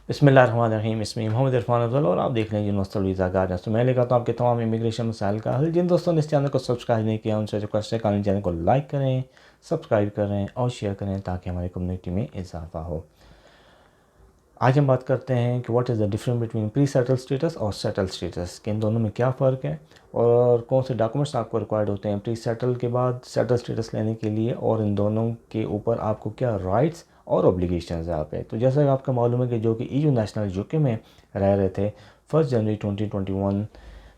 बिस्मिल्लाहिर्रहमानिर्रहीम। इसमें मोहम्मद इरफान अफजल और आप देख रहे हैं यूनिवर्सल वीज़ा गाइडेंस। तो मैं लेकर आता हूँ आपके तमाम इमिग्रेशन मसाइल का हल। जिन दोस्तों ने इस चैनल को सब्सक्राइब नहीं किया उनसे रिक्वेस्ट है कि चैनल को लाइक करें, सब्सक्राइब करें और शेयर करें ताकि हमारी कम्युनिटी में इजाफा हो। आज हम बात करते हैं कि what is the difference between pre settle status और सेटल स्टेटस, कि इन दोनों में क्या फ़र्क है और कौन से डॉक्यूमेंट्स आपको रिक्वायर्ड होते हैं प्री सेटल के बाद सेटल स्टेटस लेने के लिए, और इन दोनों के ऊपर आपको क्या राइट्स और ऑब्लिगेशंस है आप पे। तो जैसा कि आपको मालूम है कि जो कि ईयू नेशनल यूके में रह रहे थे 1 जनवरी 2021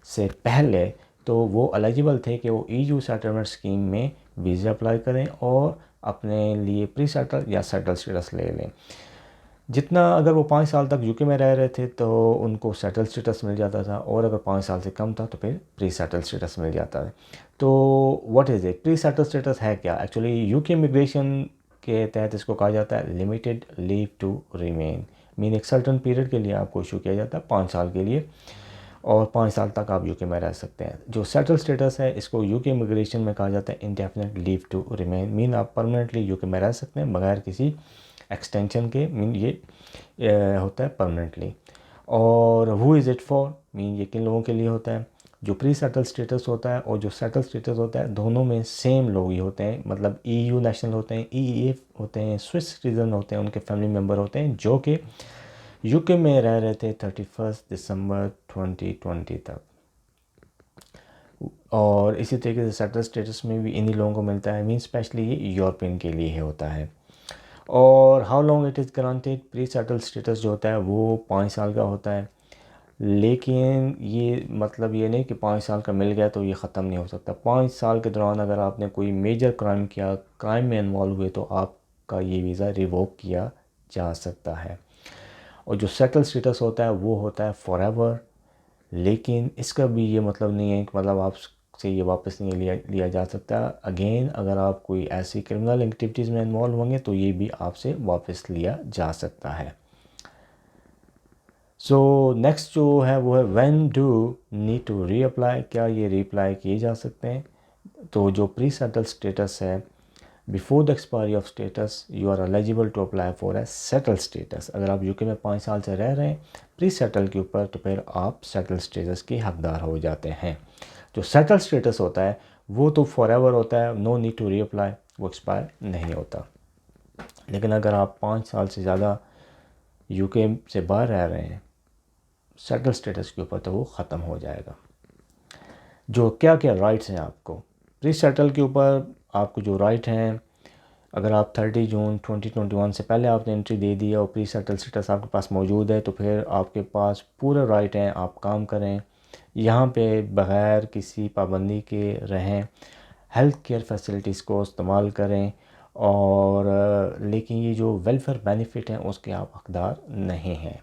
से पहले, तो वो एलिजिबल थे कि वो ईयू सेटलमेंट स्कीम में वीज़ा अप्लाई करें और अपने लिए प्री सेटल या सेटल स्टेटस ले लें। जितना अगर वो 5 साल तक यूके में रह रहे थे तो उनको सेटल स्टेटस मिल जाता था, और अगर 5 साल से कम था तो फिर प्री सेटल स्टेटस मिल जाता है। तो what is it, pre settle status है क्या? एक्चुअली यूके इमिग्रेशन के तहत इसको कहा जाता है limited leave to remain. Mean एक सर्टन पीरियड के लिए आपको इशू किया जाता है 5 साल के लिए, और 5 साल तक आप यूके में रह सकते हैं। जो सेटल स्टेटस है इसको यूके इमिग्रेशन में कहा जाता है indefinite leave to remain. Mean आप परमानेंटली यूके में रह सकते हैं बगैर किसी एक्सटेंशन के। मीन ये होता है परमानेंटली। और who is it for, mean ये किन लोगों के लिए होता है? जो प्री सेटल स्टेटस होता है और जो सेटल स्टेटस होता है दोनों में सेम लोग ही होते हैं, मतलब ईयू नेशनल होते हैं, ईईए होते हैं, स्विस सिटीजन होते हैं, उनके फैमिली मेम्बर होते हैं जो कि यूके में रह रहे थे 31 दिसंबर 2020 तक। और इसी तरीके से सेटल स्टेटस में भी इन्हीं लोगों को मिलता है। मीन स्पेशली ये यूरोपियन के लिए होता है। और how long it is granted, pre settle status जो होता है वो 5 साल का होता है। लेकिन ये मतलब ये नहीं कि 5 साल का मिल गया तो ये ख़त्म नहीं हो सकता। 5 साल के दौरान अगर आपने कोई मेजर क्राइम किया, क्राइम में इन्वॉल्व हुए, तो आपका ये वीज़ा रिवोक किया जा सकता है। और जो सेटल स्टेटस होता है वो होता है फॉरएवर। लेकिन इसका भी ये मतलब नहीं है कि मतलब आपसे ये वापस नहीं लिया जा सकता। अगेन अगर आप कोई ऐसी क्रिमिनल एक्टिविटीज़ में इन्वॉल्व होंगे तो ये भी आपसे वापस लिया जा सकता है। सो नेक्स्ट जो है वो है when do need to reapply, क्या ये रीअप्लाई किए जा सकते हैं? तो जो प्री सेटल स्टेटस है, before the expiry of status you are eligible to apply for a settle status. अगर आप यूके में 5 साल से रह रहे हैं प्री सेटल के ऊपर तो फिर आप सेटल स्टेटस के हकदार हो जाते हैं। जो सेटल स्टेटस होता है वो तो फॉर एवर होता है, नो नीड टू रीअप्लाई, वो एक्सपायर नहीं होता। लेकिन अगर आप 5 साल से ज़्यादा यूके से बाहर रह रहे हैं सेटल स्टेटस के ऊपर तो वो ख़त्म हो जाएगा। जो क्या क्या राइट्स हैं आपको प्री सेटल के ऊपर, आपको जो राइट हैं, अगर आप 30 जून 2021 से पहले आपने एंट्री दे दी और प्री सेटल स्टेटस आपके पास मौजूद है तो फिर आपके पास पूरा राइट है, आप काम करें यहाँ पे बग़ैर किसी पाबंदी के रहें, हेल्थ केयर फैसिलिटीज़ को इस्तेमाल करें। और लेकिन ये जो वेलफेयर बेनिफिट हैं उसके आप हकदार नहीं हैं।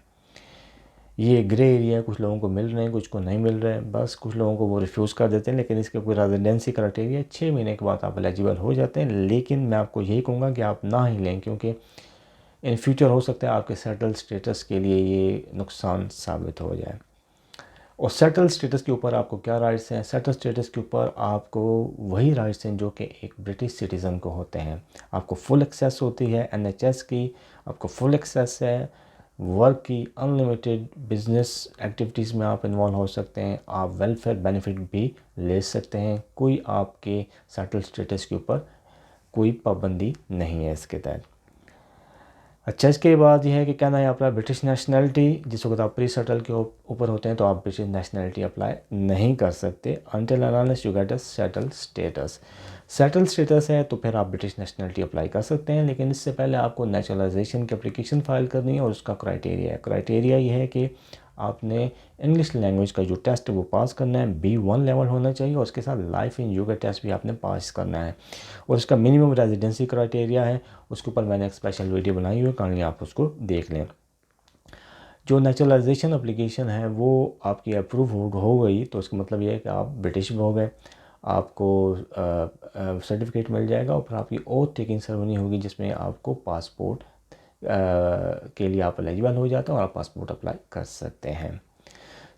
ये ग्रे एरिया, कुछ लोगों को मिल रहे हैं कुछ को नहीं मिल रहे हैं, बस कुछ लोगों को वो रिफ्यूज़ कर देते हैं। लेकिन इसके कोई रेजिडेंसी क्राइटेरिया 6 महीने के बाद आप एलिजिबल हो जाते हैं। लेकिन मैं आपको यही कहूँगा कि आप ना ही लें, क्योंकि इन फ्यूचर हो सकता है आपके सेटल स्टेटस के लिए ये नुकसान साबित हो जाए। और सेटल स्टेटस के ऊपर आपको क्या राइट्स हैं? सेटल स्टेटस के ऊपर आपको वही राइट्स हैं जो कि एक ब्रिटिश सिटीज़न को होते हैं। आपको फुल एक्सेस होती है एनएचएस की, आपको फुल एक्सेस है वर्क की, अनलिमिटेड बिजनेस एक्टिविटीज़ में आप इन्वॉल्व हो सकते हैं, आप वेलफेयर बेनिफिट भी ले सकते हैं। कोई आपके सेटल स्टेटस के ऊपर कोई पाबंदी नहीं है इसके तहत। अच्छा, इसके बाद ये है कि कहना है अपना ब्रिटिश नेशनलिटी, जिस वक्त आप प्री सेटल के ऊपर होते हैं तो आप ब्रिटिश नेशनलिटी अप्लाई नहीं कर सकते until unless you get a settle status. Settle status है तो फिर आप ब्रिटिश नेशनलिटी अप्लाई कर सकते हैं, लेकिन इससे पहले आपको नेचुरलाइजेशन की एप्लीकेशन फ़ाइल करनी है। और उसका क्राइटेरिया ये है कि आपने इंग्लिश लैंग्वेज का जो टेस्ट है वो पास करना है, B1 लेवल होना चाहिए, और उसके साथ लाइफ इन यूके टेस्ट भी आपने पास करना है। और उसका मिनिमम रेजिडेंसी क्राइटेरिया है, उसके ऊपर मैंने एक स्पेशल वीडियो बनाई हुई है, काइंडली आप उसको देख लें। जो नेचुरलाइजेशन एप्लीकेशन है वो आपकी अप्रूव हो गई तो उसका मतलब ये है कि आप ब्रिटिश हो गए, आपको सर्टिफिकेट मिल जाएगा और फिर आपकी ओथ टेकिंग सेरेमनी होगी जिसमें आपको पासपोर्ट के लिए आप एलिजिबल हो जाते हैं और आप पासपोर्ट अप्लाई कर सकते हैं।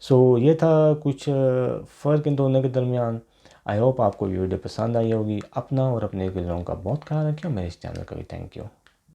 सो ये था कुछ फ़र्क इन दोनों के दरमियान। आई होप आपको वीडियो पसंद आई होगी। अपना और अपने लोगों का बहुत ख्याल रखें। मेरे इस चैनल का भी थैंक यू।